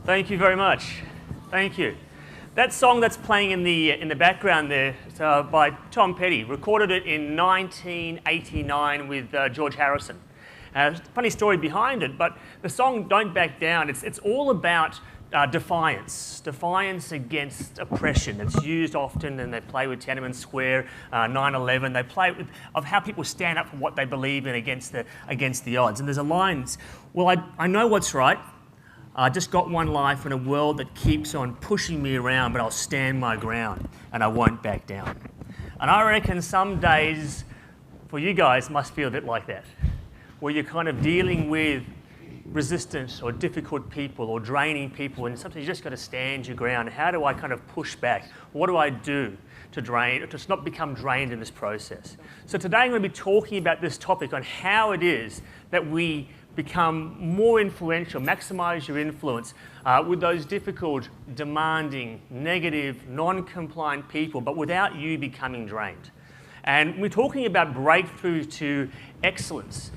Thank you very much. Thank you. That song that's playing in the background there is by Tom Petty. Recorded it in 1989 with George Harrison. Funny story behind it, but the song Don't Back Down, it's all about defiance against oppression. It's used often, and they play with Tiananmen Square, 9/11. They play with of how people stand up for what they believe in against the odds. And there's a line, well, I know what's right. I just got one life in a world that keeps on pushing me around, but I'll stand my ground and I won't back down. And I reckon some days for you guys must feel a bit like that, where you're kind of dealing with resistance or difficult people or draining people, and sometimes you just got to stand your ground. How do I kind of push back? What do I do to not become drained in this process? So today I'm going to be talking about this topic on how it is that we become more influential, maximise your influence with those difficult, demanding, negative, non-compliant people, but without you becoming drained. And we're talking about breakthrough to excellence.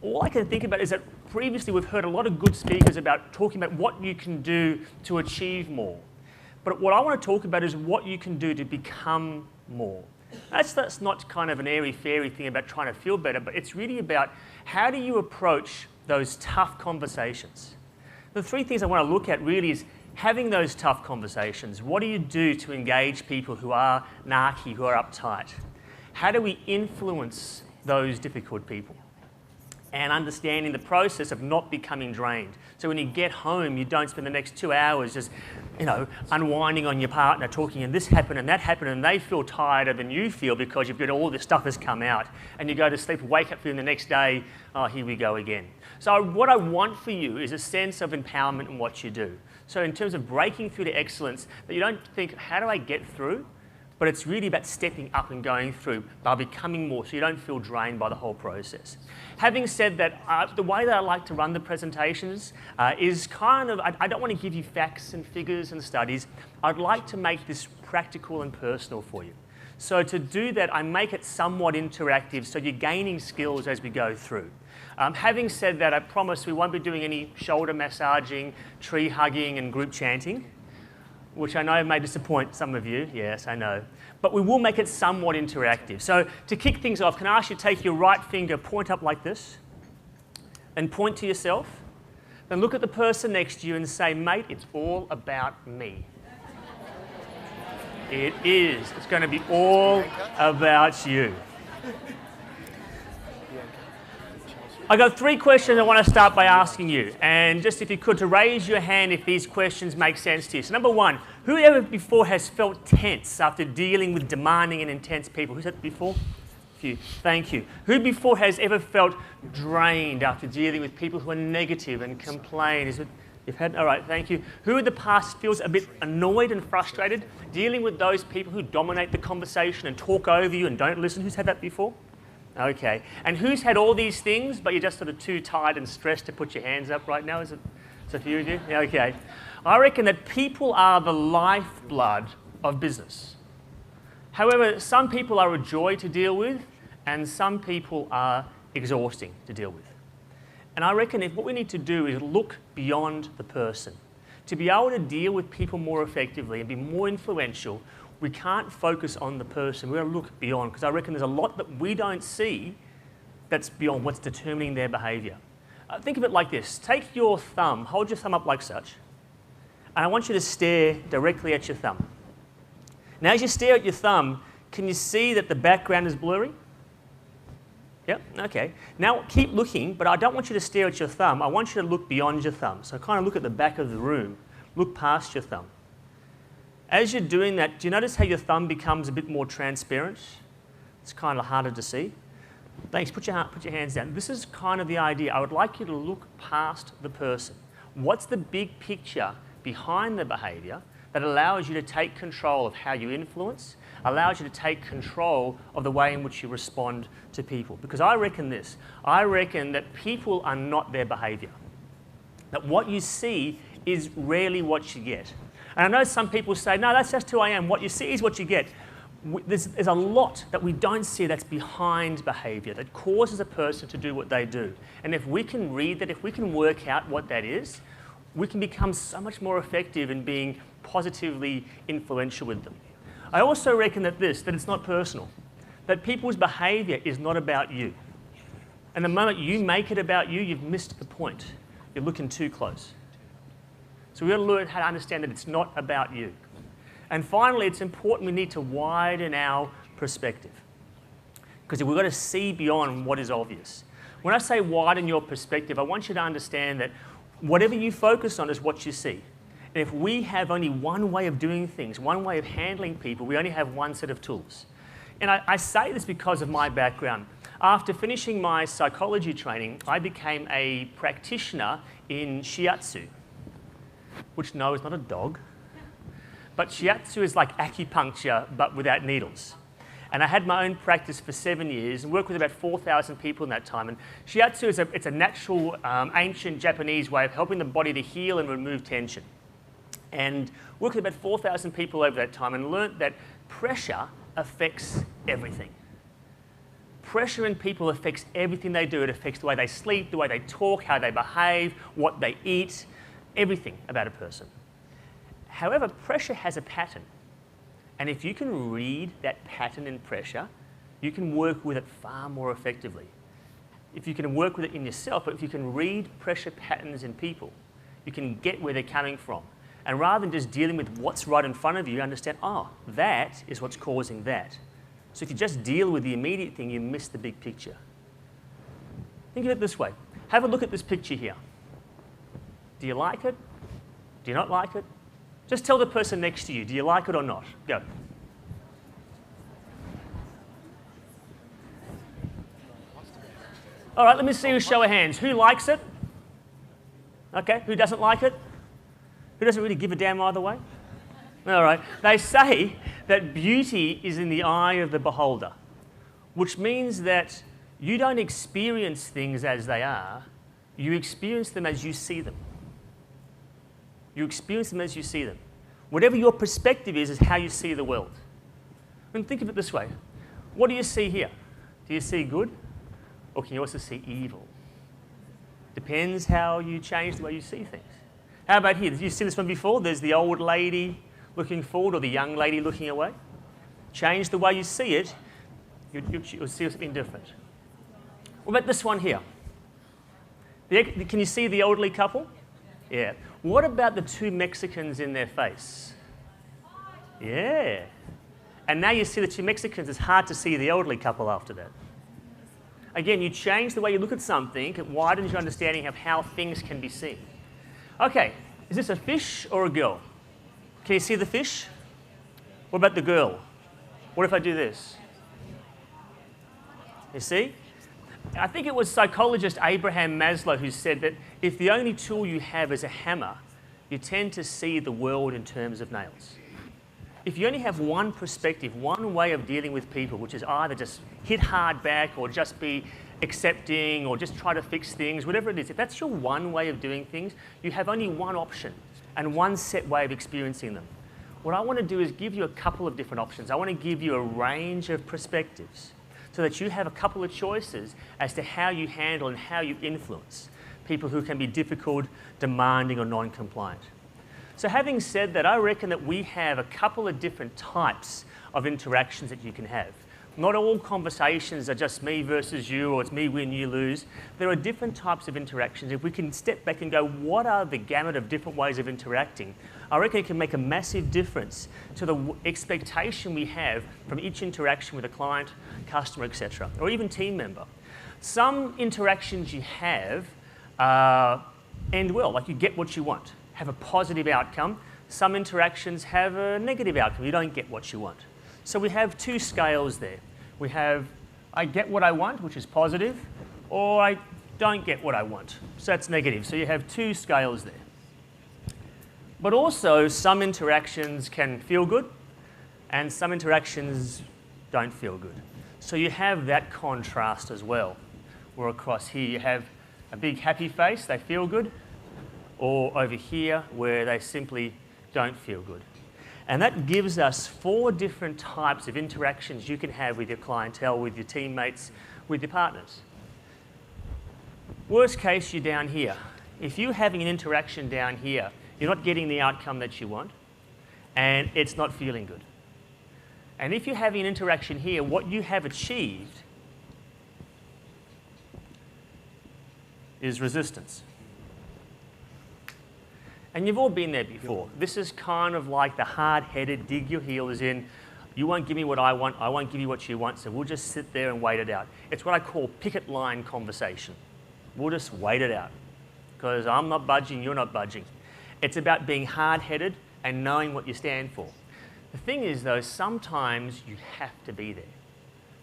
All I can think about is that previously we've heard a lot of good speakers about talking about what you can do to achieve more. But what I want to talk about is what you can do to become more. That's not kind of an airy-fairy thing about trying to feel better, but it's really about how do you approach those tough conversations. The three things I want to look at really is having those tough conversations. What do you do to engage people who are narky, who are uptight? How do we influence those difficult people? And understanding the process of not becoming drained. So when you get home, you don't spend the next 2 hours just, unwinding on your partner, talking, and this happened and that happened, and they feel tireder than you feel because you've got all this stuff has come out, and you go to sleep, wake up feeling the next day, oh, here we go again. So what I want for you is a sense of empowerment in what you do. So in terms of breaking through to excellence, that you don't think, how do I get through? But it's really about stepping up and going through by becoming more so you don't feel drained by the whole process. Having said that, the way that I like to run the presentations is kind of, I don't want to give you facts and figures and studies. I'd like to make this practical and personal for you. So to do that, I make it somewhat interactive so you're gaining skills as we go through. Having said that, I promise we won't be doing any shoulder massaging, tree hugging and group chanting, which I know may disappoint some of you, yes, I know. But we will make it somewhat interactive. So to kick things off, can I ask you to take your right finger, point up like this, and point to yourself. Then look at the person next to you and say, mate, it's all about me. It is. It's going to be all about you. I got 3 questions I want to start by asking you, and just if you could to raise your hand if these questions make sense to you. So number 1, who ever before has felt tense after dealing with demanding and intense people? Who's that before? A few. Thank you. Who before has ever felt drained after dealing with people who are negative and complain? Is it, you've had, all right, thank you. Who in the past feels a bit annoyed and frustrated dealing with those people who dominate the conversation and talk over you and don't listen? Who's had that before? Okay. And who's had all these things, but you're just sort of too tired and stressed to put your hands up right now? Is it a few of you? Yeah, okay. I reckon that people are the lifeblood of business. However, some people are a joy to deal with, and some people are exhausting to deal with. And I reckon what we need to do is look beyond the person. To be able to deal with people more effectively and be more influential, we can't focus on the person. We've got to look beyond, because I reckon there's a lot that we don't see that's beyond what's determining their behaviour. Think of it like this. Take your thumb, hold your thumb up like such, and I want you to stare directly at your thumb. Now as you stare at your thumb, can you see that the background is blurry? Yep, okay. Now keep looking, but I don't want you to stare at your thumb. I want you to look beyond your thumb. So kind of look at the back of the room. Look past your thumb. As you're doing that, do you notice how your thumb becomes a bit more transparent? It's kind of harder to see. Thanks, put your hands down. This is kind of the idea. I would like you to look past the person. What's the big picture behind the behaviour that allows you to take control of how you influence, allows you to take control of the way in which you respond to people? Because I reckon this. I reckon that people are not their behaviour. That what you see is rarely what you get. And I know some people say, no, that's just who I am. What you see is what you get. There's a lot that we don't see that's behind behaviour, that causes a person to do what they do. And if we can read that, if we can work out what that is, we can become so much more effective in being positively influential with them. I also reckon that it's not personal, that people's behaviour is not about you. And the moment you make it about you, you've missed the point. You're looking too close. So we've got to learn how to understand that it's not about you. And finally, it's important we need to widen our perspective, because we've got to see beyond what is obvious. When I say widen your perspective, I want you to understand that whatever you focus on is what you see. And if we have only one way of doing things, one way of handling people, we only have one set of tools. And I say this because of my background. After finishing my psychology training, I became a practitioner in shiatsu, which no, is not a dog. But shiatsu is like acupuncture, but without needles. And I had my own practice for 7 years and worked with about 4,000 people in that time. And shiatsu is it's a natural, ancient Japanese way of helping the body to heal and remove tension. And worked with about 4,000 people over that time and learnt that pressure affects everything. Pressure in people affects everything they do. It affects the way they sleep, the way they talk, how they behave, what they eat, everything about a person. However, pressure has a pattern. And if you can read that pattern in pressure, you can work with it far more effectively. If you can work with it in yourself, but if you can read pressure patterns in people, you can get where they're coming from. And rather than just dealing with what's right in front of you, you understand, oh, that is what's causing that. So if you just deal with the immediate thing, you miss the big picture. Think of it this way. Have a look at this picture here. Do you like it? Do you not like it? Just tell the person next to you, do you like it or not? Go. All right, let me see a show of hands. Who likes it? Okay, who doesn't like it? Who doesn't really give a damn either way? All right, they say that beauty is in the eye of the beholder, which means that you don't experience things as they are, you experience them as you see them. You experience them as you see them. Whatever your perspective is how you see the world. And think of it this way. What do you see here? Do you see good? Or can you also see evil? Depends how you change the way you see things. How about here? Did you see this one before? There's the old lady looking forward or the young lady looking away. Change the way you see it, you'll see something different. What about this one here? Can you see the elderly couple? Yeah. What about the two Mexicans in their face? Yeah. And now you see the two Mexicans, it's hard to see the elderly couple after that. Again, you change the way you look at something, it widens your understanding of how things can be seen. Okay, is this a fish or a girl? Can you see the fish? What about the girl? What if I do this? You see? I think it was psychologist Abraham Maslow who said that if the only tool you have is a hammer, you tend to see the world in terms of nails. If you only have one perspective, one way of dealing with people, which is either just hit hard back or just be accepting or just try to fix things, whatever it is, if that's your one way of doing things, you have only one option and one set way of experiencing them. What I want to do is give you a couple of different options. I want to give you a range of perspectives so that you have a couple of choices as to how you handle and how you influence people who can be difficult, demanding or non-compliant. So having said that, I reckon that we have a couple of different types of interactions that you can have. Not all conversations are just me versus you, or it's me win, you lose. There are different types of interactions. If we can step back and go, what are the gamut of different ways of interacting? I reckon it can make a massive difference to the expectation we have from each interaction with a client, customer, etc., or even team member. Some interactions you have end well, like you get what you want, have a positive outcome. Some interactions have a negative outcome. You don't get what you want. So we have two scales there. We have, I get what I want, which is positive, or I don't get what I want. So that's negative. So you have two scales there. But also, some interactions can feel good, and some interactions don't feel good. So you have that contrast as well. Where across here you have a big happy face, they feel good, or over here where they simply don't feel good. And that gives us 4 different types of interactions you can have with your clientele, with your teammates, with your partners. Worst case, you're down here. if you're having an interaction down here, you're not getting the outcome that you want, and it's not feeling good. And if you're having an interaction here, what you have achieved is resistance. And you've all been there before. This is kind of like the hard-headed, dig your heels in, you won't give me what I won't give you what you want, so we'll just sit there and wait it out. It's what I call picket line conversation. We'll just wait it out, because I'm not budging, you're not budging. It's about being hard-headed and knowing what you stand for. The thing is, though, sometimes you have to be there.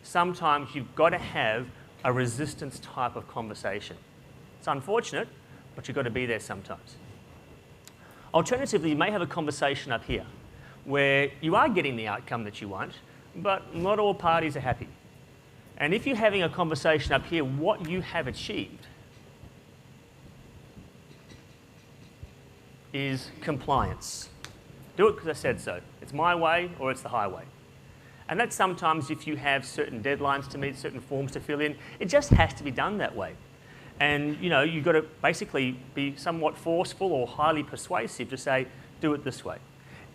Sometimes you've got to have a resistance type of conversation. It's unfortunate, but you've got to be there sometimes. Alternatively, you may have a conversation up here where you are getting the outcome that you want, but not all parties are happy. And if you're having a conversation up here, what you have achieved is compliance. Do it because I said so. It's my way or it's the highway. And that's sometimes if you have certain deadlines to meet, certain forms to fill in, it just has to be done that way. And you know, you've got to basically be somewhat forceful or highly persuasive to say, do it this way.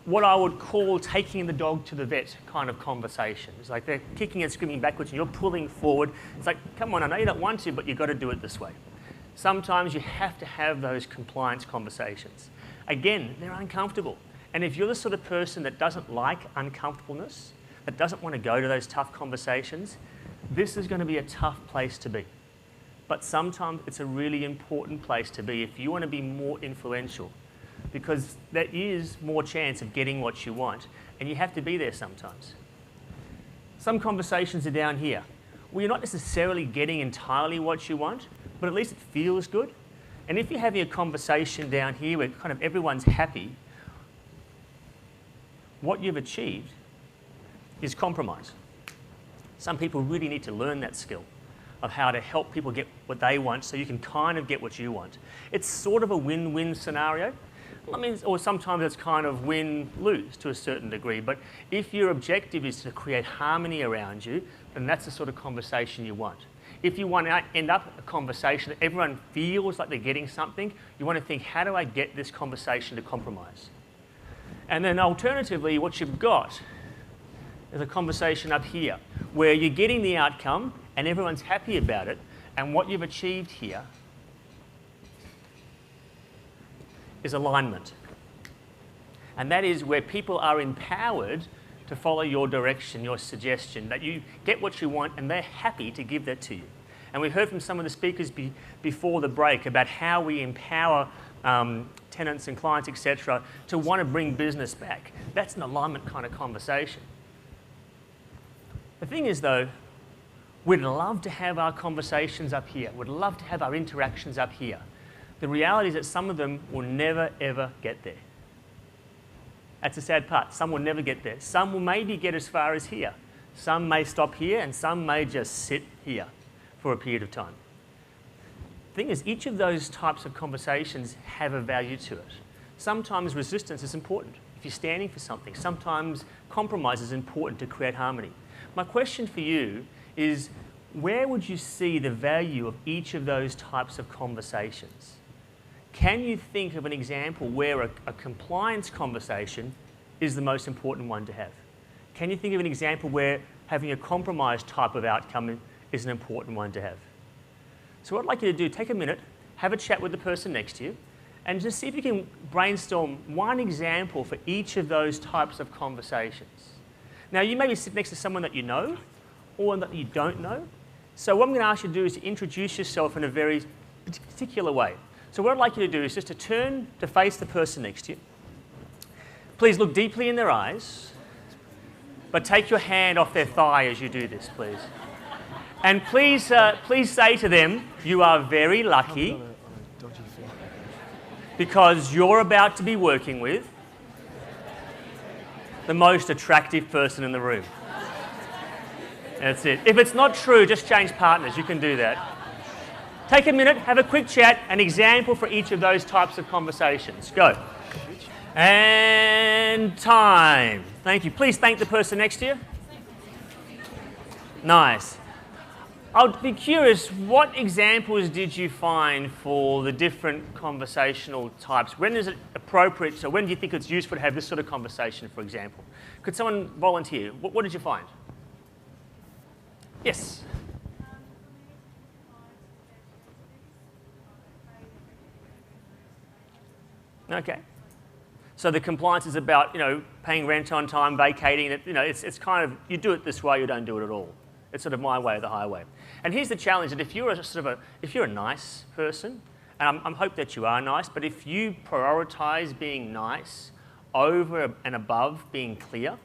What I would call taking the dog to the vet kind of conversation. It's like they're kicking and screaming backwards and you're pulling forward. It's like, come on, I know you don't want to, but you've got to do it this way. Sometimes you have to have those compliance conversations. Again, they're uncomfortable. And if you're the sort of person that doesn't like uncomfortableness, that doesn't want to go to those tough conversations, this is going to be a tough place to be. But sometimes it's a really important place to be if you want to be more influential, because there is more chance of getting what you want, and you have to be there sometimes. Some conversations are down here, where you're not necessarily getting entirely what you want, but at least it feels good. And if you're having a conversation down here where kind of everyone's happy, what you've achieved is compromise. Some people really need to learn that skill of how to help people get what they want so you can kind of get what you want. It's sort of a win-win scenario. I mean, or sometimes it's kind of win-lose to a certain degree, but if your objective is to create harmony around you, then that's the sort of conversation you want. If you want to end up a conversation that everyone feels like they're getting something, you want to think, how do I get this conversation to compromise? And then alternatively, what you've got is a conversation up here where you're getting the outcome and everyone's happy about it, and what you've achieved here is alignment. And that is where people are empowered to follow your direction, your suggestion, that you get what you want and they're happy to give that to you. And we heard from some of the speakers before the break about how we empower tenants and clients, etc., to want to bring business back. That's an alignment kind of conversation. The thing is, though, we'd love to have our conversations up here. We'd love to have our interactions up here. The reality is that some of them will never, ever get there. That's the sad part. Some will never get there. Some will maybe get as far as here. Some may stop here, and some may just sit here for a period of time. The thing is, each of those types of conversations have a value to it. Sometimes resistance is important. If you're standing for something, sometimes compromise is important to create harmony. My question for you is, where would you see the value of each of those types of conversations? Can you think of an example where a compliance conversation is the most important one to have? Can you think of an example where having a compromise type of outcome is an important one to have? So what I'd like you to do, take a minute, have a chat with the person next to you, and just see if you can brainstorm one example for each of those types of conversations. Now, you may be sitting next to someone that you know or that you don't know. So what I'm going to ask you to do is to introduce yourself in a very particular way. So what I'd like you to do is just to turn to face the person next to you. Please look deeply in their eyes, but take your hand off their thigh as you do this, please. And please say to them, you are very lucky because you're about to be working with the most attractive person in the room. That's it. If it's not true, just change partners. You can do that. Take a minute, have a quick chat, an example for each of those types of conversations. Go. And time. Thank you. Please thank the person next to you. Nice. I'd be curious, what examples did you find for the different conversational types? When is it appropriate, so when do you think it's useful to have this sort of conversation, for example? Could someone volunteer? What did you find? Yes? Okay. So the compliance is about, paying rent on time, vacating it. It's kind of, you do it this way, you don't do it at all. It's sort of my way or the highway. And here's the challenge: that if you're a nice person, and I hope that you are nice, but if you prioritise being nice over and above being clear,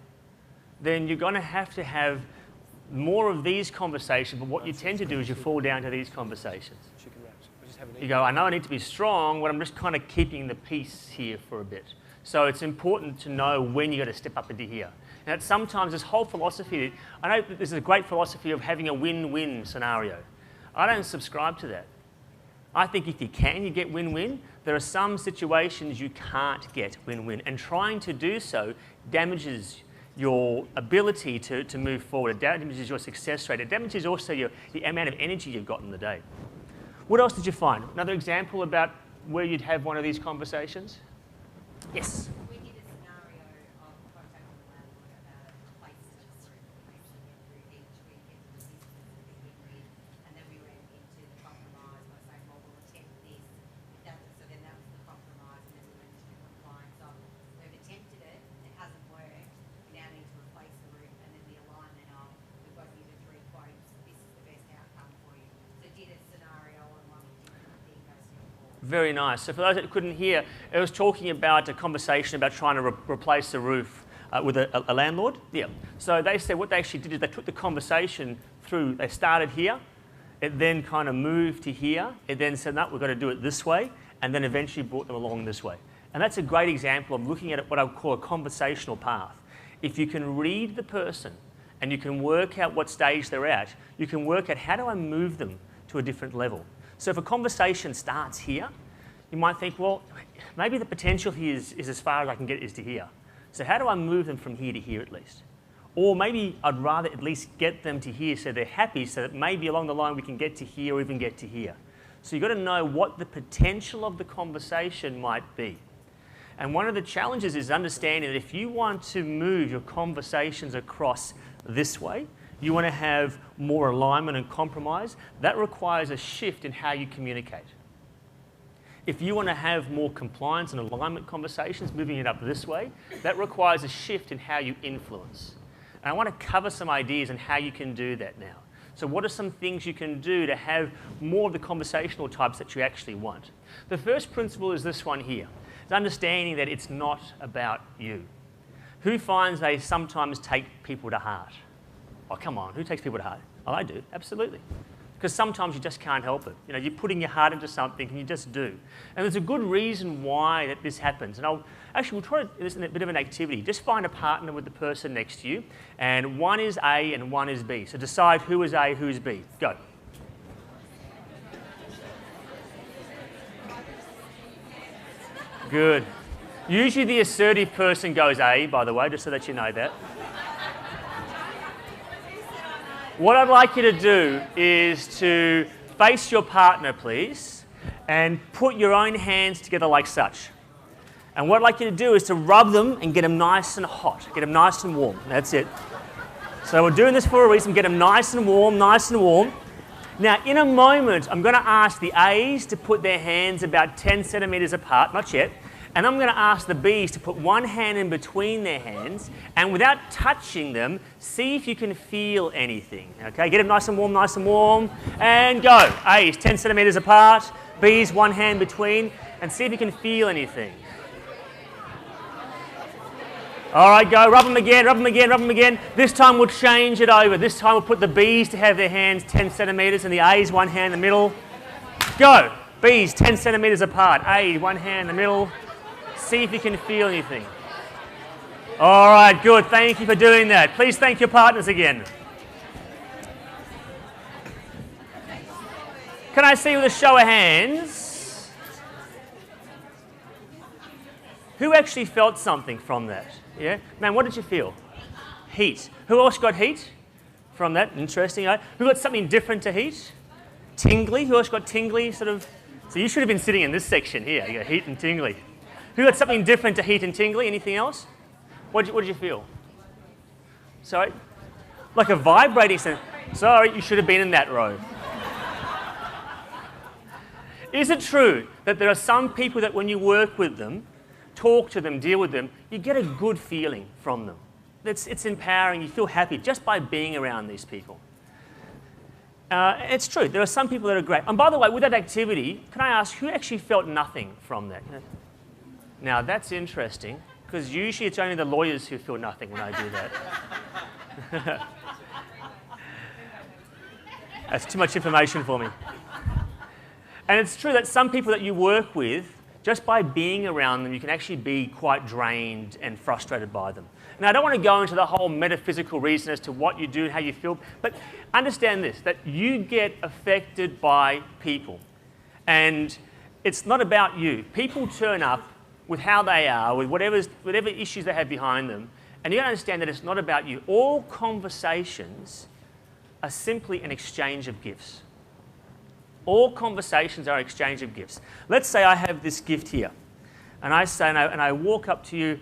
then you're going to have more of these conversations. But what you tend to do is you fall down to these conversations. You go, I know I need to be strong, but I'm just kind of keeping the peace here for a bit. So it's important to know when you've got to step up into here. And sometimes this whole philosophy, I know that this is a great philosophy of having a win-win scenario. I don't subscribe to that. I think if you can, you get win-win. There are some situations you can't get win-win, and trying to do so damages your ability to move forward. It damages your success rate. It damages also the amount of energy you've got in the day. What else did you find? Another example about where you'd have one of these conversations? Yes? We did a scenario of contacting the landlord about a place to just information through each weekend resistance and thinking with, and then we went into the compromise by saying, well, we'll attempt this. So then that was the compromise, and then we went into the compliance of, we've attempted it, it hasn't worked, we now need to replace the roof, and then the alignment of, we've got you the 3 quotes, this is the best outcome for you. So did a scenario on one different thing goes to your board. Very nice. So for those that couldn't hear, it was talking about a conversation about trying to replace the roof with a landlord. Yeah. So they said what they actually did is they took the conversation through. They started here, it then kind of moved to here. It then said, no, we've got to do it this way, and then eventually brought them along this way. And that's a great example of looking at what I would call a conversational path. If you can read the person and you can work out what stage they're at, you can work out how do I move them to a different level. So if a conversation starts here, you might think, well, maybe the potential here is as far as I can get is to here. So how do I move them from here to here at least? Or maybe I'd rather at least get them to here so they're happy, so that maybe along the line we can get to here or even get to here. So you've got to know what the potential of the conversation might be. And one of the challenges is understanding that if you want to move your conversations across this way, you want to have more alignment and compromise, that requires a shift in how you communicate. If you want to have more compliance and alignment conversations, moving it up this way, that requires a shift in how you influence. And I want to cover some ideas on how you can do that now. So what are some things you can do to have more of the conversational types that you actually want? The first principle is this one here. It's understanding that it's not about you. Who finds they sometimes take people to heart? Oh, come on, who takes people to heart? Oh, I do, absolutely. Because sometimes you just can't help it. You're putting your heart into something and you just do. And there's a good reason why that this happens. And we'll try this in a bit of an activity. Just find a partner with the person next to you, and one is A and one is B. So decide who is A, who is B. Go. Good. Usually the assertive person goes A, by the way, just so that you know that. What I'd like you to do is to face your partner, please, and put your own hands together like such. And what I'd like you to do is to rub them and get them nice and hot, get them nice and warm. That's it. So we're doing this for a reason, get them nice and warm, nice and warm. Now, in a moment, I'm going to ask the A's to put their hands about 10 centimetres apart, not yet. And I'm going to ask the B's to put one hand in between their hands, and without touching them, see if you can feel anything. Okay, get them nice and warm, and go. A's 10 centimetres apart, B's one hand between, and see if you can feel anything. All right, go. Rub them again, rub them again, rub them again. This time we'll change it over. This time we'll put the B's to have their hands 10 centimetres, and the A's one hand in the middle. Go. B's 10 centimetres apart. A, one hand in the middle. See if you can feel anything. All right, good. Thank you for doing that. Please thank your partners again. Can I see with a show of hands who actually felt something from that? Yeah? Man, what did you feel? Heat. Who else got heat? from that? Interesting. Who got something different to heat? Tingly. Who else got tingly? Sort of. So you should have been sitting in this section here. You got heat and tingly. Who got something different to heat and tingly? Anything else? What did you feel? Sorry? Like a vibrating sound. Sorry, you should have been in that row. Is it true that there are some people that when you work with them, talk to them, deal with them, you get a good feeling from them? It's empowering. You feel happy just by being around these people. It's true. There are some people that are great. And by the way, with that activity, can I ask who actually felt nothing from that? Now, that's interesting, because usually it's only the lawyers who feel nothing when I do that. That's too much information for me. And it's true that some people that you work with, just by being around them, you can actually be quite drained and frustrated by them. Now, I don't want to go into the whole metaphysical reason as to what you do and how you feel, but understand this, that you get affected by people. And it's not about you. People turn up with how they are, with whatever issues they have behind them, and you got to understand that it's not about you. All conversations are simply an exchange of gifts. All conversations are an exchange of gifts. Let's say I have this gift here, and I walk up to you,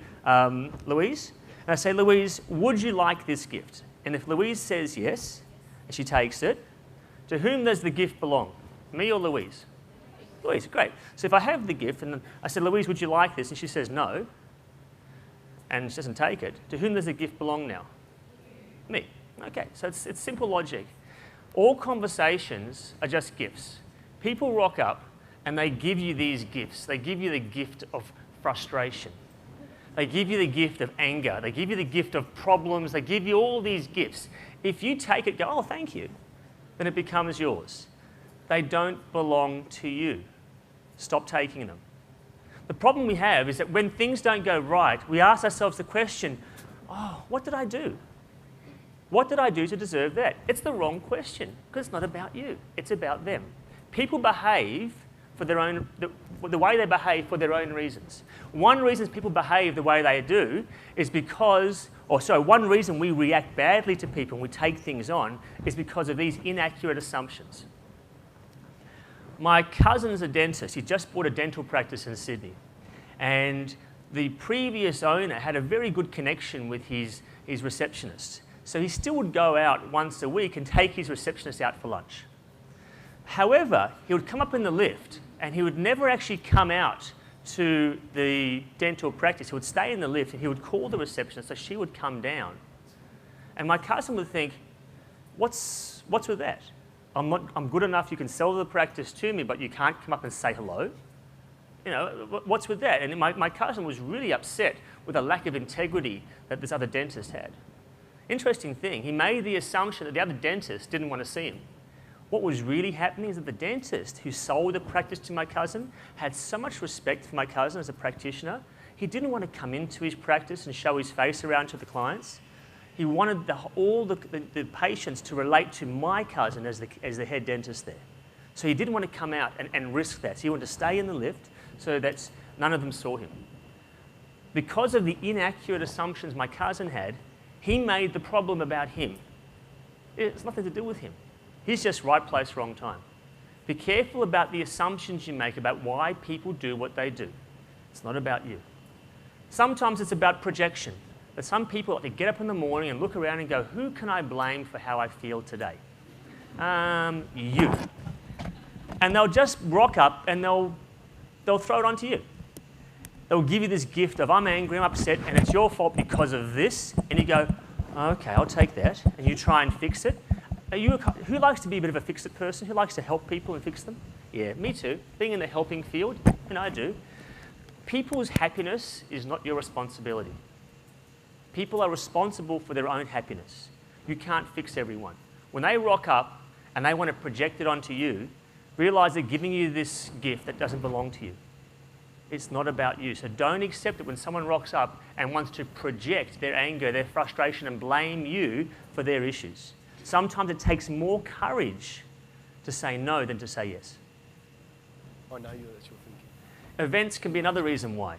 Louise, and I say, Louise, would you like this gift? And if Louise says yes, and she takes it, to whom does the gift belong? Me or Louise? Louise, great. So if I have the gift, and I said, Louise, would you like this? And she says no, and she doesn't take it, to whom does the gift belong now? Me. Okay, so it's simple logic. All conversations are just gifts. People rock up and they give you these gifts. They give you the gift of frustration. They give you the gift of anger. They give you the gift of problems. They give you all these gifts. If you take it, go, oh, thank you, then it becomes yours. They don't belong to you. Stop taking them. The problem we have is that when things don't go right, we ask ourselves the question, oh, what did I do? What did I do to deserve that? It's the wrong question, because it's not about you. It's about them. People behave for their own, the way they behave for their own reasons. One reason people behave the way they do is because, one reason we react badly to people and we take things on is because of these inaccurate assumptions. My cousin's a dentist. He just bought a dental practice in Sydney. And the previous owner had a very good connection with his receptionist. So he still would go out once a week and take his receptionist out for lunch. However, he would come up in the lift and he would never actually come out to the dental practice. He would stay in the lift and he would call the receptionist so she would come down. And my cousin would think, what's with that? I'm good enough, you can sell the practice to me, but you can't come up and say hello? You know, what's with that? And my cousin was really upset with the lack of integrity that this other dentist had. Interesting thing, he made the assumption that the other dentist didn't want to see him. What was really happening is that the dentist who sold the practice to my cousin had so much respect for my cousin as a practitioner, he didn't want to come into his practice and show his face around to the clients. He wanted all the patients to relate to my cousin as the head dentist there. So he didn't want to come out and risk that. So he wanted to stay in the lift so that none of them saw him. Because of the inaccurate assumptions my cousin had, he made the problem about him. It's nothing to do with him. He's just right place, wrong time. Be careful about the assumptions you make about why people do what they do. It's not about you. Sometimes it's about projection. But some people like to get up in the morning and look around and go, who can I blame for how I feel today? You. And they'll just rock up and they'll throw it onto you. They'll give you this gift of, I'm angry, I'm upset, and it's your fault because of this. And you go, okay, I'll take that. And you try and fix it. Who likes to be a bit of a fix-it person? Who likes to help people and fix them? Yeah, me too. Being in the helping field, and I do. People's happiness is not your responsibility. People are responsible for their own happiness. You can't fix everyone. When they rock up and they want to project it onto you, realize they're giving you this gift that doesn't belong to you. It's not about you. So don't accept it when someone rocks up and wants to project their anger, their frustration, and blame you for their issues. Sometimes it takes more courage to say no than to say yes. I know that's your thinking. Events can be another reason why.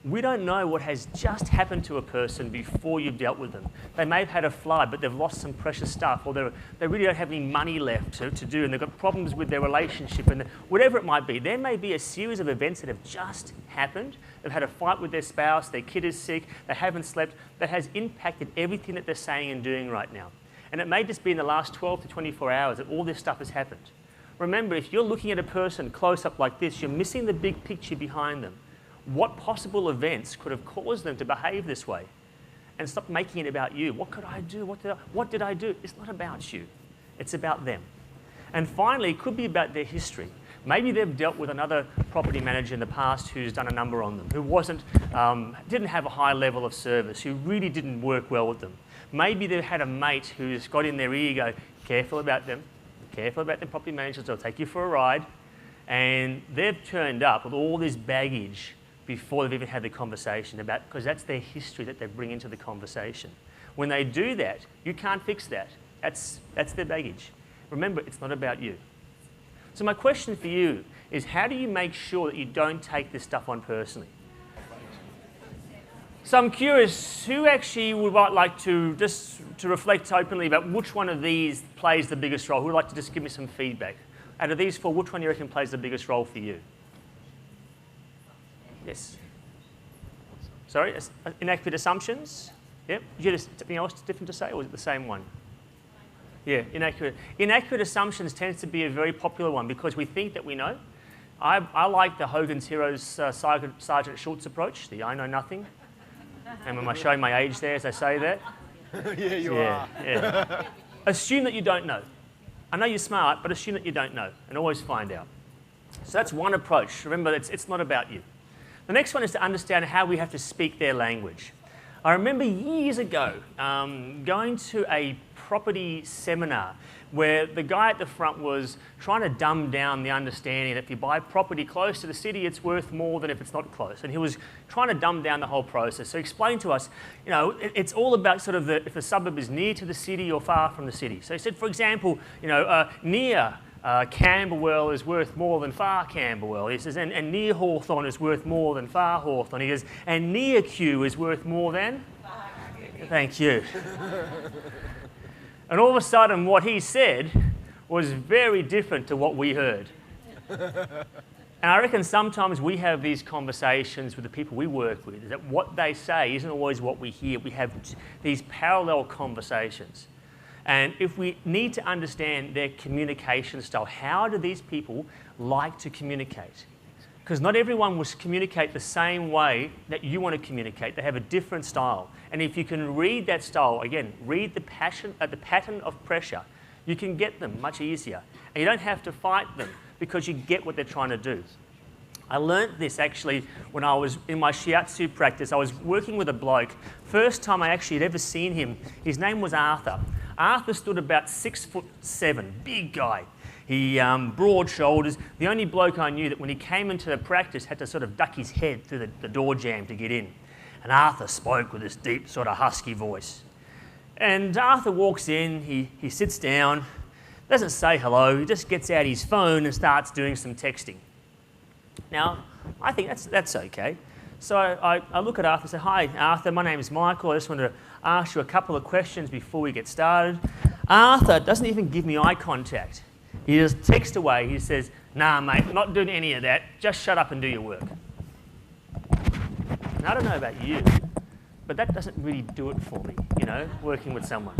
We don't know what has just happened to a person before you've dealt with them. They may have had a flood, but they've lost some precious stuff, or they really don't have any money left to do, and they've got problems with their relationship, and whatever it might be. There may be a series of events that have just happened. They've had a fight with their spouse, their kid is sick, they haven't slept, that has impacted everything that they're saying and doing right now. And it may just be in the last 12 to 24 hours that all this stuff has happened. Remember, if you're looking at a person close up like this, you're missing the big picture behind them. What possible events could have caused them to behave this way? And stop making it about you. What could I do? What did I do? It's not about you. It's about them. And finally, it could be about their history. Maybe they've dealt with another property manager in the past who's done a number on them, who didn't have a high level of service, who really didn't work well with them. Maybe they've had a mate who's got in their ear, go, careful about them property managers, they'll take you for a ride. And they've turned up with all this baggage before they've even had the conversation about, because that's their history that they bring into the conversation. When they do that, you can't fix that. That's their baggage. Remember, it's not about you. So my question for you is, how do you make sure that you don't take this stuff on personally? So I'm curious, who actually would like to just to reflect openly about which one of these plays the biggest role? Who would like to just give me some feedback? Out of these four, which one do you reckon plays the biggest role for you? Yes. Sorry, inaccurate assumptions? Yep. Did you have something else different to say, or was it the same one? Yeah, inaccurate. Inaccurate assumptions tends to be a very popular one because we think that we know. I like the Hogan's Heroes Sergeant Schultz approach, the I know nothing. And am I showing my age there as I say that? Yeah, you are. Yeah. Assume that you don't know. I know you're smart, but assume that you don't know and always find out. So that's one approach. Remember, it's not about you. The next one is to understand how we have to speak their language. I remember years ago going to a property seminar where the guy at the front was trying to dumb down the understanding that if you buy property close to the city, it's worth more than if it's not close. And he was trying to dumb down the whole process. So he explained to us, you know, it's all about sort of if the suburb is near to the city or far from the city. So he said, for example, you know, near Camberwell is worth more than far Camberwell. He says, and near Hawthorn is worth more than far Hawthorn. He goes, and near Kew is worth more than? Thank you. And all of a sudden, what he said was very different to what we heard. And I reckon sometimes we have these conversations with the people we work with, that what they say isn't always what we hear. We have these parallel conversations. And if we need to understand their communication style, how do these people like to communicate? Because not everyone will communicate the same way that you want to communicate. They have a different style. And if you can read that style, again, read the pattern of pressure, you can get them much easier. And you don't have to fight them because you get what they're trying to do. I learnt this actually when I was in my shiatsu practice. I was working with a bloke. First time I actually had ever seen him, his name was Arthur. Arthur stood about 6'7", big guy. He broad shoulders. The only bloke I knew that when he came into the practice had to sort of duck his head through the door jamb to get in. And Arthur spoke with this deep sort of husky voice. And Arthur walks in, he sits down, doesn't say hello, he just gets out his phone and starts doing some texting. Now, I think that's okay. So I look at Arthur and say, hi Arthur, my name is Michael, I just want to ask you a couple of questions before we get started. Arthur doesn't even give me eye contact. He just texts away. He says, nah, mate, I'm not doing any of that. Just shut up and do your work. Now, I don't know about you, but that doesn't really do it for me, you know, working with someone.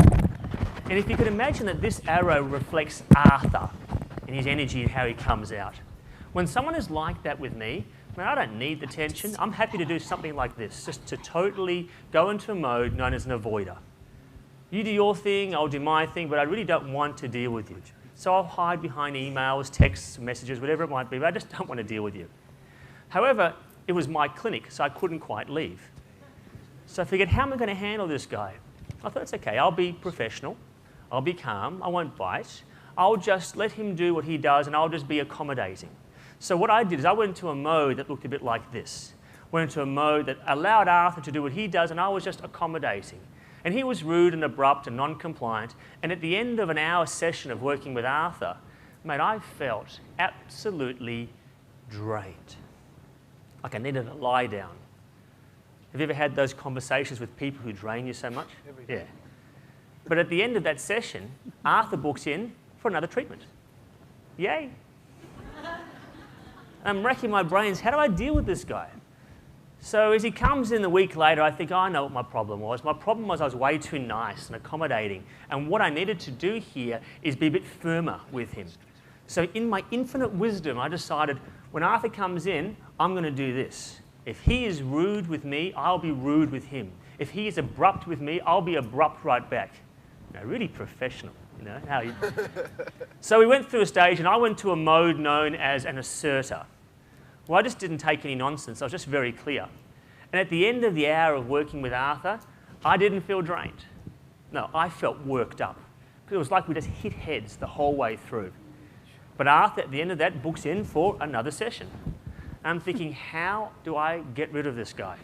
And if you can imagine that this arrow reflects Arthur and his energy and how he comes out. When someone is like that with me, man, I don't need the tension. I'm happy to do something like this, just to totally go into a mode known as an avoider. You do your thing, I'll do my thing, but I really don't want to deal with you. So I'll hide behind emails, texts, messages, whatever it might be, but I just don't want to deal with you. However, it was my clinic, so I couldn't quite leave. So I figured, how am I going to handle this guy? I thought, it's okay, I'll be professional, I'll be calm, I won't bite, I'll just let him do what he does and I'll just be accommodating. So what I did is I went into a mode that looked a bit like this. Went into a mode that allowed Arthur to do what he does and I was just accommodating. And he was rude and abrupt and non-compliant. And at the end of an hour session of working with Arthur, mate, I felt absolutely drained. Like I needed to lie down. Have you ever had those conversations with people who drain you so much? Every day. Yeah. But at the end of that session, Arthur books in for another treatment. Yay. I'm racking my brains, how do I deal with this guy? So as he comes in a week later, I think, oh, I know what my problem was. My problem was I was way too nice and accommodating. And what I needed to do here is be a bit firmer with him. So in my infinite wisdom, I decided, when Arthur comes in, I'm going to do this. If he is rude with me, I'll be rude with him. If he is abrupt with me, I'll be abrupt right back. You know, really professional, you know. How you... So we went through a stage, and I went to a mode known as an asserter. Well, I just didn't take any nonsense. I was just very clear. And at the end of the hour of working with Arthur, I didn't feel drained. No, I felt worked up. Because it was like we just hit heads the whole way through. But Arthur, at the end of that, books in for another session. And I'm thinking, how do I get rid of this guy?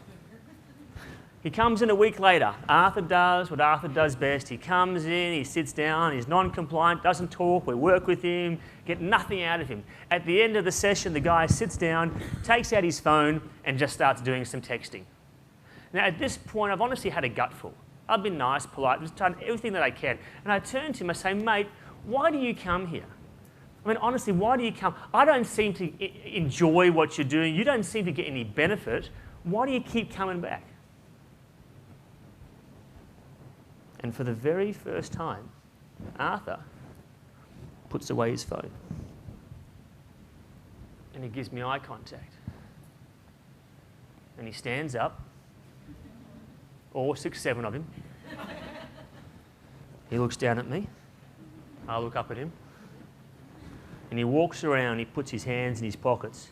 He comes in a week later. Arthur does what Arthur does best. He comes in, he sits down, he's non-compliant, doesn't talk, we work with him, get nothing out of him. At the end of the session, the guy sits down, takes out his phone, and just starts doing some texting. Now, at this point, I've honestly had a gutful. I've been nice, polite, just done everything that I can. And I turn to him, I say, mate, why do you come here? I mean, honestly, why do you come? I don't seem to enjoy what you're doing. You don't seem to get any benefit. Why do you keep coming back? And for the very first time, Arthur puts away his phone. And he gives me eye contact. And he stands up, all 6, 7 of him. He looks down at me. I look up at him. And he walks around, he puts his hands in his pockets.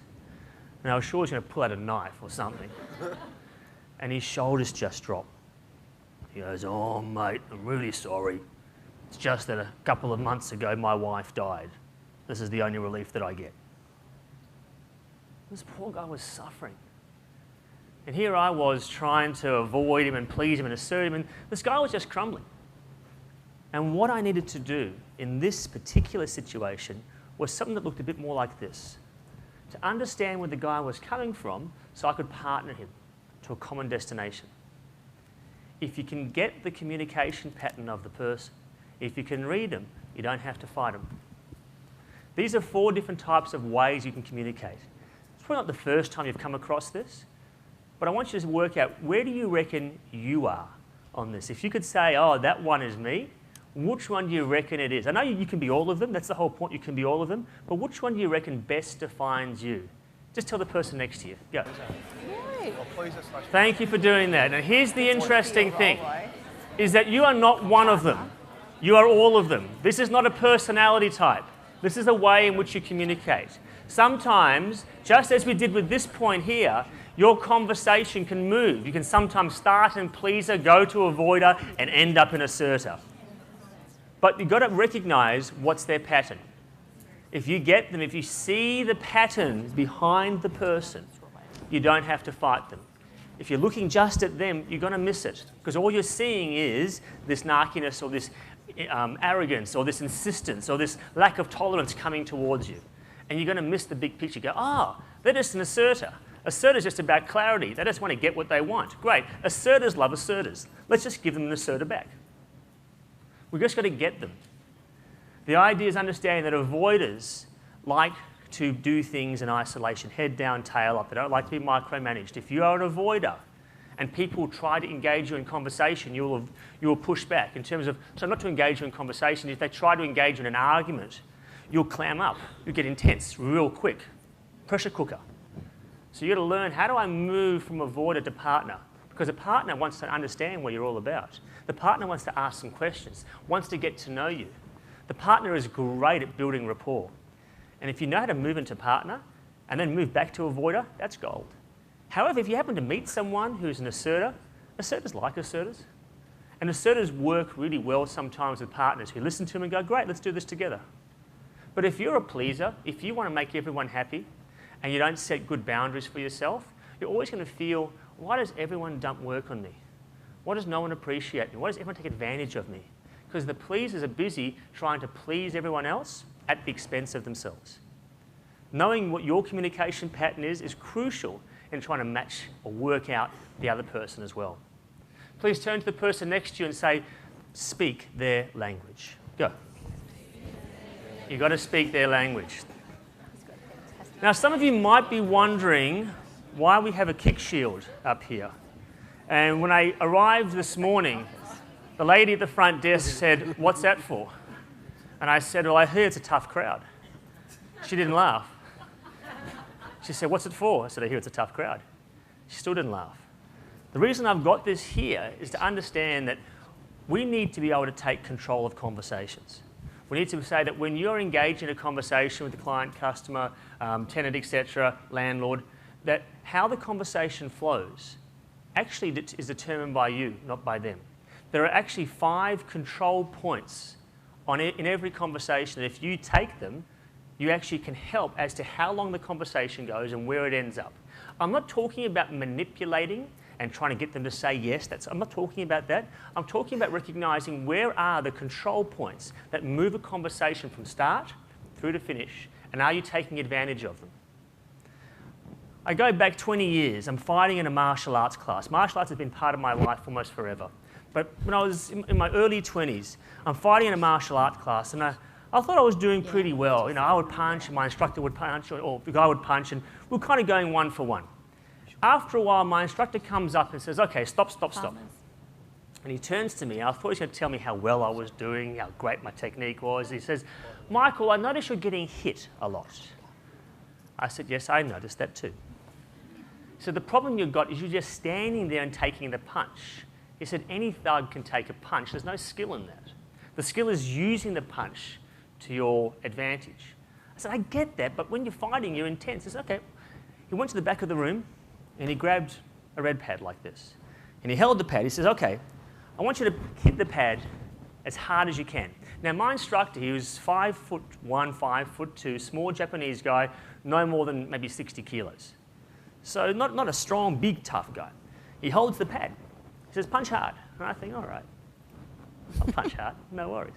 And I was sure he was going to pull out a knife or something. And his shoulders just drop. He goes, oh, mate, I'm really sorry. It's just that a couple of months ago, my wife died. This is the only relief that I get. This poor guy was suffering. And here I was trying to avoid him and please him and assert him, and this guy was just crumbling. And what I needed to do in this particular situation was something that looked a bit more like this. To understand where the guy was coming from so I could partner him to a common destination. If you can get the communication pattern of the person, if you can read them, you don't have to fight them. These are 4 different types of ways you can communicate. It's probably not the first time you've come across this, but I want you to work out, where do you reckon you are on this? If you could say, oh, that one is me, which one do you reckon it is? I know you can be all of them, that's the whole point, you can be all of them, but which one do you reckon best defines you? Just tell the person next to you. Go. Thank you for doing that. And here's the interesting thing, is that you are not one of them. You are all of them. This is not a personality type. This is a way in which you communicate. Sometimes, just as we did with this point here, your conversation can move. You can sometimes start in pleaser, go to avoider, and end up in asserter. But you've got to recognize what's their pattern. If you get them, if you see the pattern behind the person, you don't have to fight them. If you're looking just at them, you're going to miss it, because all you're seeing is this narkiness or this arrogance or this insistence or this lack of tolerance coming towards you. And you're going to miss the big picture. Go, oh, they're just an asserter. Asserters just about clarity. They just want to get what they want. Great. Asserters love asserters. Let's just give them an asserter back. We've just got to get them. The idea is understanding that avoiders like to do things in isolation, head down, tail up. They don't like to be micromanaged. If you are an avoider and people try to engage you in conversation, you will push back in terms of, so not to engage you in conversation, if they try to engage you in an argument, you'll clam up, you'll get intense real quick. Pressure cooker. So you've got to learn, how do I move from avoider to partner? Because a partner wants to understand what you're all about. The partner wants to ask some questions, wants to get to know you. The partner is great at building rapport. And if you know how to move into partner and then move back to avoider, that's gold. However, if you happen to meet someone who's an asserter, asserters like asserters. And asserters work really well sometimes with partners who listen to them and go, great, let's do this together. But if you're a pleaser, if you want to make everyone happy and you don't set good boundaries for yourself, you're always going to feel, why does everyone dump work on me? Why does no one appreciate me? Why does everyone take advantage of me? Because the pleasers are busy trying to please everyone else at the expense of themselves. Knowing what your communication pattern is crucial and trying to match or work out the other person as well. Please turn to the person next to you and say, speak their language. Go. You've got to speak their language. Now, some of you might be wondering why we have a kick shield up here. And when I arrived this morning, the lady at the front desk said, "What's that for?" And I said, "Well, I hear it's a tough crowd." She didn't laugh. She said, "What's it for?" I said, "I hear it's a tough crowd." She still didn't laugh. The reason I've got this here is to understand that we need to be able to take control of conversations. We need to say that when you're engaged in a conversation with the client, customer, tenant, etc., landlord, that how the conversation flows actually is determined by you, not by them. There are actually 5 control points in every conversation that if you take them, you actually can help as to how long the conversation goes and where it ends up. I'm not talking about manipulating and trying to get them to say yes. I'm not talking about that. I'm talking about recognizing where are the control points that move a conversation from start through to finish, and are you taking advantage of them? I go back 20 years. I'm fighting in a martial arts class. Martial arts has been part of my life almost forever. But when I was in my early 20s, I'm fighting in a martial arts class, and I thought I was doing pretty well. You know, I would punch, and my instructor would punch, or the guy would punch, and we were kind of going 1 for 1. After a while, my instructor comes up and says, "Okay, stop. And he turns to me. I thought he was going to tell me how well I was doing, how great my technique was. He says, "Michael, I notice you're getting hit a lot." I said, "Yes, I noticed that too." So the problem you've got is you're just standing there and taking the punch. He said, "Any thug can take a punch. There's no skill in that. The skill is using the punch to your advantage." I said, "I get that, but when you're fighting, you're intense." He said, "Okay." He went to the back of the room and he grabbed a red pad like this. And he held the pad. He says, "Okay, I want you to hit the pad as hard as you can." Now, my instructor, he was 5'1", 5'2", small Japanese guy, no more than maybe 60 kilos. So not a strong, big, tough guy. He holds the pad. He says, "Punch hard." And I think, all right, I'll punch hard, no worries.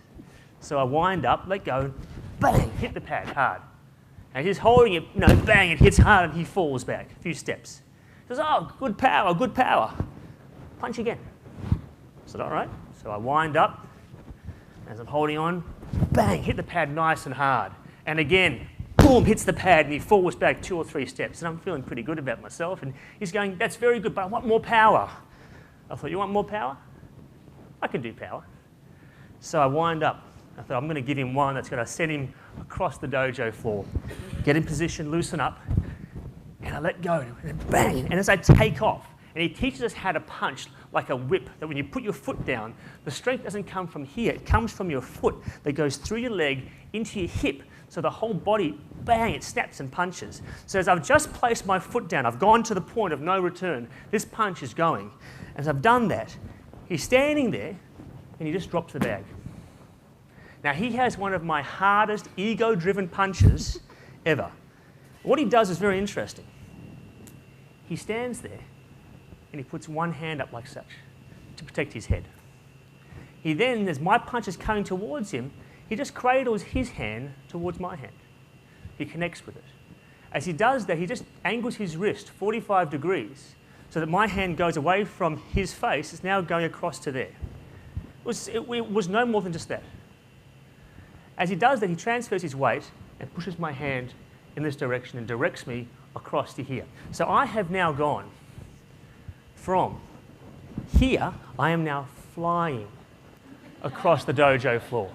So I wind up, let go, bang, hit the pad hard. And he's holding it, bang, it hits hard and he falls back a few steps. He says, "Oh, good power, good power." Punch again. I said, "All right." So I wind up, as I'm holding on, bang, hit the pad nice and hard. And again, boom, hits the pad and he falls back 2 or 3 steps. And I'm feeling pretty good about myself. And he's going, "That's very good, but I want more power." I thought, "You want more power? I can do power." So I wind up. I thought, I'm going to give him one that's going to send him across the dojo floor. Get in position, loosen up. And I let go, and bang. And as I take off, and he teaches us how to punch like a whip, that when you put your foot down, the strength doesn't come from here. It comes from your foot that goes through your leg into your hip. So the whole body, bang, it snaps and punches. So as I've just placed my foot down, I've gone to the point of no return. This punch is going. As I've done that, he's standing there, and he just drops the bag. Now, he has one of my hardest ego-driven punches ever. What he does is very interesting. He stands there, and he puts one hand up like such to protect his head. He then, as my punch is coming towards him, he just cradles his hand towards my hand. He connects with it. As he does that, he just angles his wrist 45 degrees so that my hand goes away from his face. It's now going across to there. It was no more than just that. As he does that, he transfers his weight and pushes my hand in this direction and directs me across to here. So I have now gone from here, I am now flying across the dojo floor.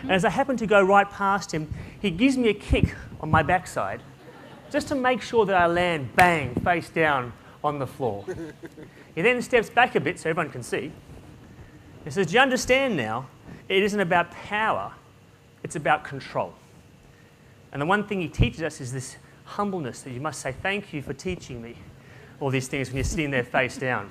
And as I happen to go right past him, he gives me a kick on my backside just to make sure that I land bang, face down on the floor. He then steps back a bit so everyone can see. He says, "Do you understand now? It isn't about power, it's about control." And the one thing he teaches us is this humbleness, that you must say, "Thank you for teaching me all these things," when you're sitting there face down.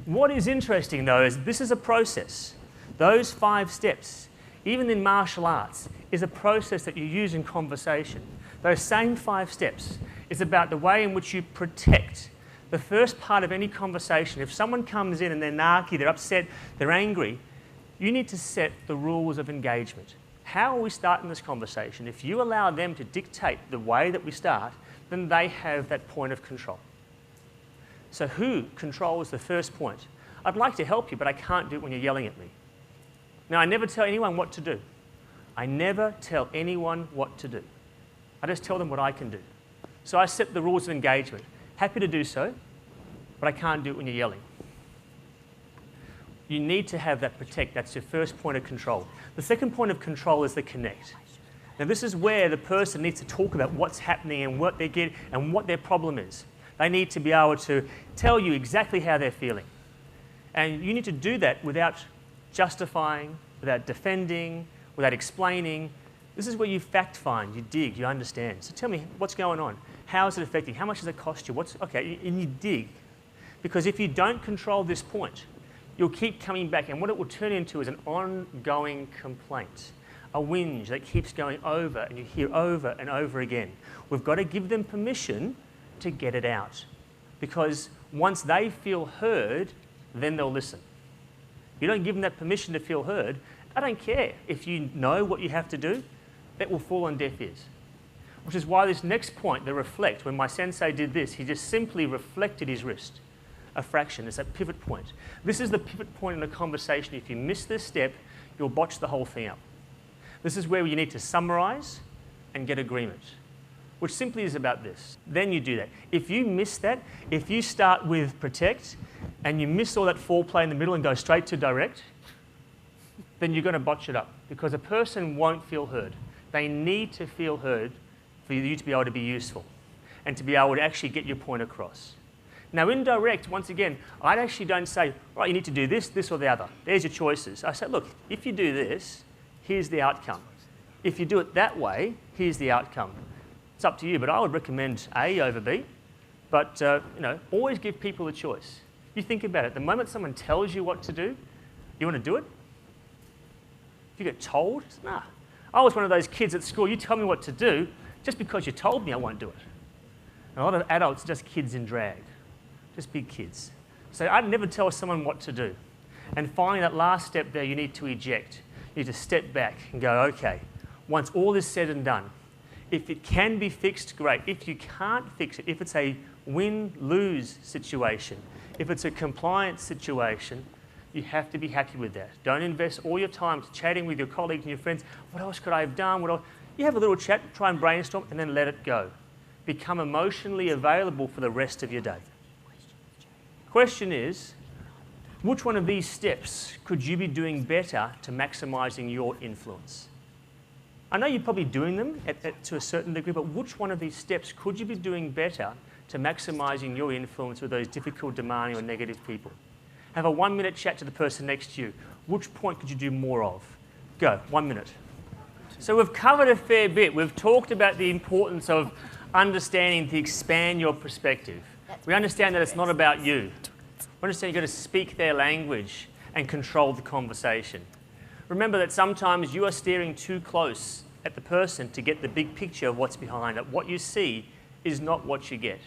What is interesting, though, is this is a process. Those 5 steps, even in martial arts, is a process that you use in conversation. Those same 5 steps is about the way in which you protect the first part of any conversation. If someone comes in and they're narky, they're upset, they're angry, you need to set the rules of engagement. How are we starting this conversation? If you allow them to dictate the way that we start, then they have that point of control. So who controls the first point? I'd like to help you, but I can't do it when you're yelling at me. Now, I never tell anyone what to do. I never tell anyone what to do. I just tell them what I can do. So I set the rules of engagement. Happy to do so, but I can't do it when you're yelling. You need to have that protect. That's your first point of control. The second point of control is the connect. Now, this is where the person needs to talk about what's happening and what they get and what their problem is. They need to be able to tell you exactly how they're feeling. And you need to do that without justifying, without defending, without explaining. This is where you fact find, you dig, you understand. So tell me, what's going on? How is it affecting? How much does it cost you? Okay, and you dig. Because if you don't control this point, you'll keep coming back, and what it will turn into is an ongoing complaint, a whinge that keeps going over, and you hear over and over again. We've got to give them permission to get it out. Because once they feel heard, then they'll listen. You don't give them that permission to feel heard, I don't care if you know what you have to do, that will fall on deaf ears. Which is why this next point, the reflect, when my sensei did this, he just simply reflected his wrist, a fraction. It's that pivot point. This is the pivot point in a conversation. If you miss this step, you'll botch the whole thing up. This is where you need to summarize and get agreement, which simply is about this. Then you do that. If you miss that, if you start with protect and you miss all that foreplay in the middle and go straight to direct, then you're going to botch it up because a person won't feel heard. They need to feel heard for you to be able to be useful and to be able to actually get your point across. Now, in direct, once again, I actually don't say, right, you need to do this, this, or the other. There's your choices. I say, look, if you do this, here's the outcome. If you do it that way, here's the outcome. It's up to you, but I would recommend A over B. But always give people a choice. You think about it. The moment someone tells you what to do, you want to do it? If you get told, nah. I was one of those kids at school, you tell me what to do, just because you told me I won't do it. And a lot of adults are just kids in drag, just big kids. So I'd never tell someone what to do. And finally, that last step there, you need to eject. You need to step back and go, okay, once all is said and done, if it can be fixed, great. If you can't fix it, if it's a win-lose situation, if it's a compliance situation, you have to be happy with that. Don't invest all your time chatting with your colleagues and your friends. What else could I have done? You have a little chat, try and brainstorm, and then let it go. Become emotionally available for the rest of your day. Question is, which one of these steps could you be doing better to maximising your influence? I know you're probably doing them to a certain degree, but which one of these steps could you be doing better to maximising your influence with those difficult, demanding, or negative people? Have a 1-minute chat to the person next to you. Which point could you do more of? Go, 1 minute. So we've covered a fair bit. We've talked about the importance of understanding to expand your perspective. We understand that it's not about you. We understand you've got to speak their language and control the conversation. Remember that sometimes you are steering too close at the person to get the big picture of what's behind it. What you see is not what you get.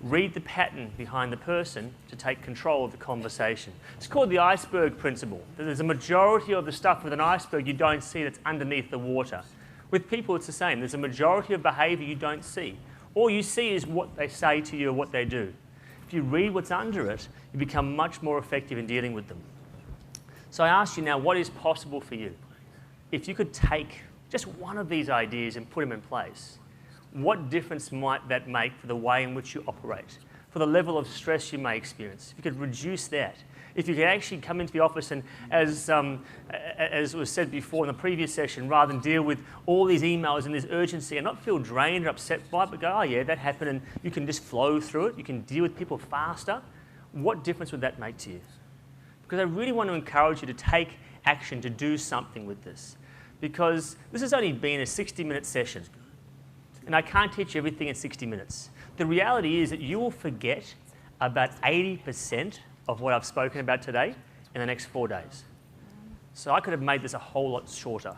Read the pattern behind the person to take control of the conversation. It's called the iceberg principle. There's a majority of the stuff with an iceberg you don't see that's underneath the water. With people, it's the same. There's a majority of behaviour you don't see. All you see is what they say to you or what they do. If you read what's under it, you become much more effective in dealing with them. So I ask you now, what is possible for you? If you could take just one of these ideas and put them in place, what difference might that make for the way in which you operate, for the level of stress you may experience? If you could reduce that, if you could actually come into the office and, as was said before in the previous session, rather than deal with all these emails and this urgency and not feel drained or upset by it, but go, oh yeah, that happened, and you can just flow through it, you can deal with people faster, what difference would that make to you? Because I really want to encourage you to take action, to do something with this. Because this has only been a 60-minute session. And I can't teach you everything in 60 minutes. The reality is that you will forget about 80% of what I've spoken about today in the next 4 days. So I could have made this a whole lot shorter.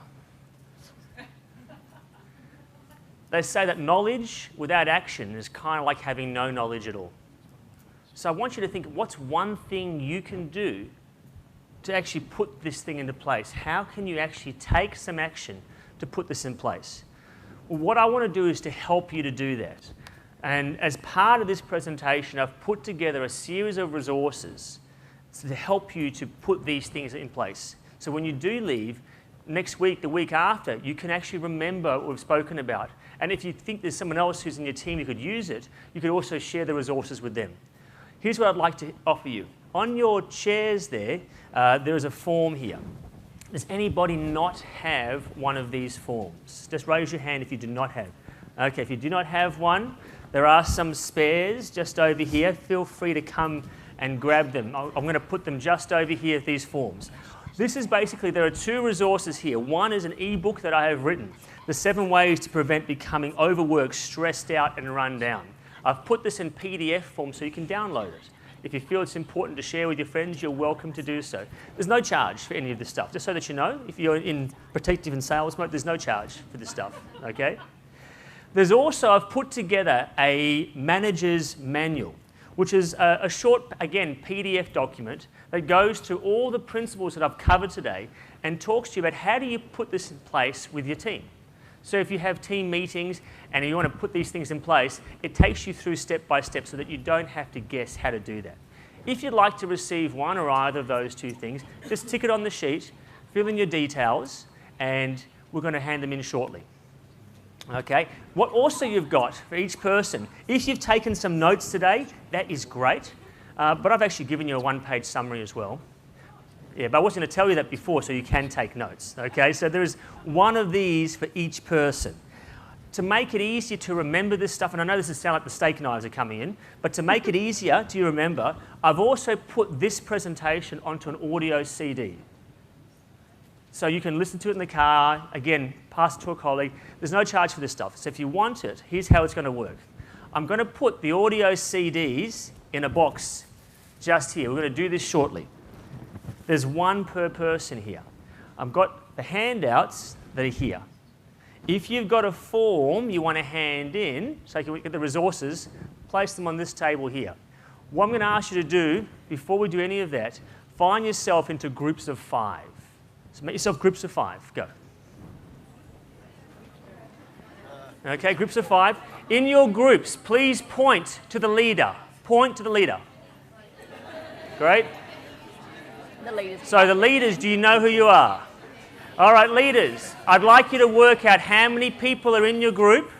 They say that knowledge without action is kind of like having no knowledge at all. So I want you to think, what's one thing you can do to actually put this thing into place? How can you actually take some action to put this in place? Well, what I want to do is to help you to do that. And as part of this presentation, I've put together a series of resources to help you to put these things in place. So when you do leave, next week, the week after, you can actually remember what we've spoken about. And if you think there's someone else who's in your team who could use it, you could also share the resources with them. Here's what I'd like to offer you. On your chairs there is a form here. Does anybody not have one of these forms? Just raise your hand if you do not have. Okay, if you do not have one, there are some spares just over here. Feel free to come and grab them. I'm going to put them just over here, these forms. This is basically, there are two resources here. One is an ebook that I have written, The 7 Ways to Prevent Becoming Overworked, Stressed Out and Run Down. I've put this in PDF form so you can download it. If you feel it's important to share with your friends, you're welcome to do so. There's no charge for any of this stuff. Just so that you know, if you're in protective and sales mode, there's no charge for this stuff, okay? There's also, I've put together a manager's manual, which is a short, again, PDF document that goes through all the principles that I've covered today and talks to you about how do you put this in place with your team. So if you have team meetings and you want to put these things in place, it takes you through step by step so that you don't have to guess how to do that. If you'd like to receive one or either of those two things, just tick it on the sheet, fill in your details, and we're going to hand them in shortly. Okay, what also you've got for each person, if you've taken some notes today, that is great, but I've actually given you a one-page summary as well. Yeah, but I wasn't going to tell you that before, so you can take notes. Okay, so there is one of these for each person. To make it easier to remember this stuff, and I know this will sound like the steak knives are coming in, but to make it easier to remember, I've also put this presentation onto an audio CD. So you can listen to it in the car, again, pass it to a colleague. There's no charge for this stuff. So if you want it, here's how it's going to work. I'm going to put the audio CDs in a box just here. We're going to do this shortly. There's one per person here. I've got the handouts that are here. If you've got a form you want to hand in, so you can get the resources, place them on this table here. What I'm going to ask you to do, before we do any of that, find yourself into groups of 5. So make yourself groups of 5. Go. Okay, groups of 5. In your groups, please point to the leader. Point to the leader. Great. The leaders. So the leaders, do you know who you are? All right, leaders, I'd like you to work out how many people are in your group,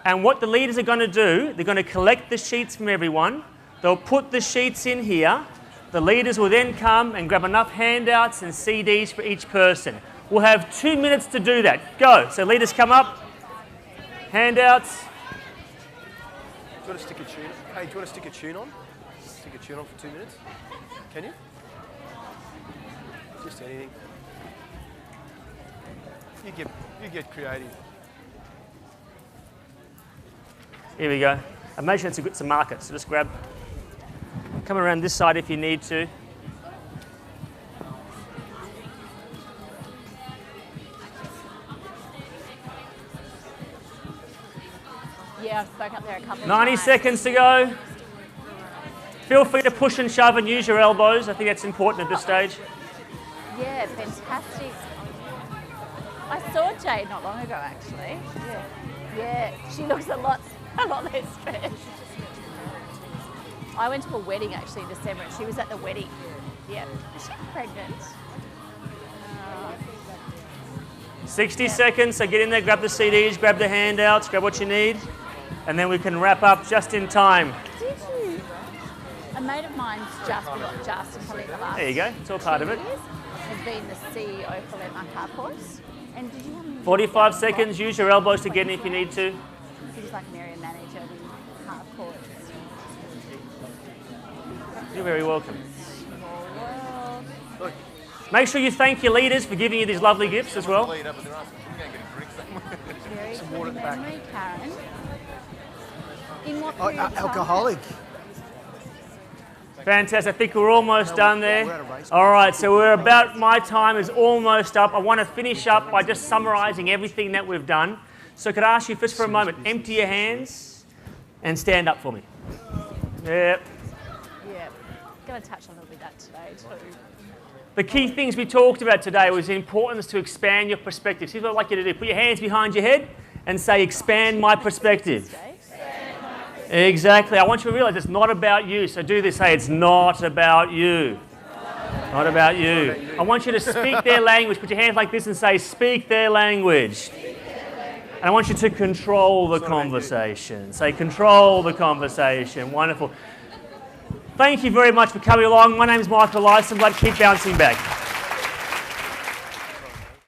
and what the leaders are going to do, they're going to collect the sheets from everyone. They'll put the sheets in here. The leaders will then come and grab enough handouts and CDs for each person. We'll have 2 minutes to do that. Go. So leaders come up. Handouts. Do you want to stick a tune? Hey, do you want to stick a tune on? Stick a tune on for 2 minutes? Can you? Just anything. You get creative. Here we go. And make sure it's a marker. So just grab. Come around this side if you need to. Yeah, I've spoke up there a couple of 90 times. seconds to go. Feel free to push and shove and use your elbows. I think that's important at this stage. Yeah, fantastic. I saw Jade not long ago, actually. Yeah, she looks a lot less stressed. I went to a wedding actually in December, and she was at the wedding. Yeah, is she pregnant? 60 seconds, so get in there, grab the CDs, grab the handouts, grab what you need, and then we can wrap up just in time. Did you? A mate of mine's just in probably the last There you go, it's all part of it. years, has been the CEO for Landmark Harcourts. And did you have any 45 seconds, use your elbows to get in if you need to. He was like an area manager with Harcourts. You're very welcome. Small world. Make sure you thank your leaders for giving you these lovely gifts as well. Very water at good the back. memory, Karen. In what Oh, period of time? alcoholic. Fantastic, I think we're almost done We're there. at a race. All right, so we're about, my time is almost up. I want to finish up by just summarising everything that we've done. So could I ask you just for a moment, empty your hands and stand up for me. Yep. Yeah, going to touch on a little bit of that today too. The key things we talked about today was the importance to expand your perspective. Here's what I'd like you to do. Put your hands behind your head and say, expand my perspective. Jade? Exactly. I want you to realize it's not about you. So do this. Say, it's not about you. Not about you. I want you to speak their language. Put your hands like this and say, speak their language. And I want you to control the conversation. Say, control the conversation. Wonderful. Thank you very much for coming along. My name is Michael Licenblat. Keep bouncing back.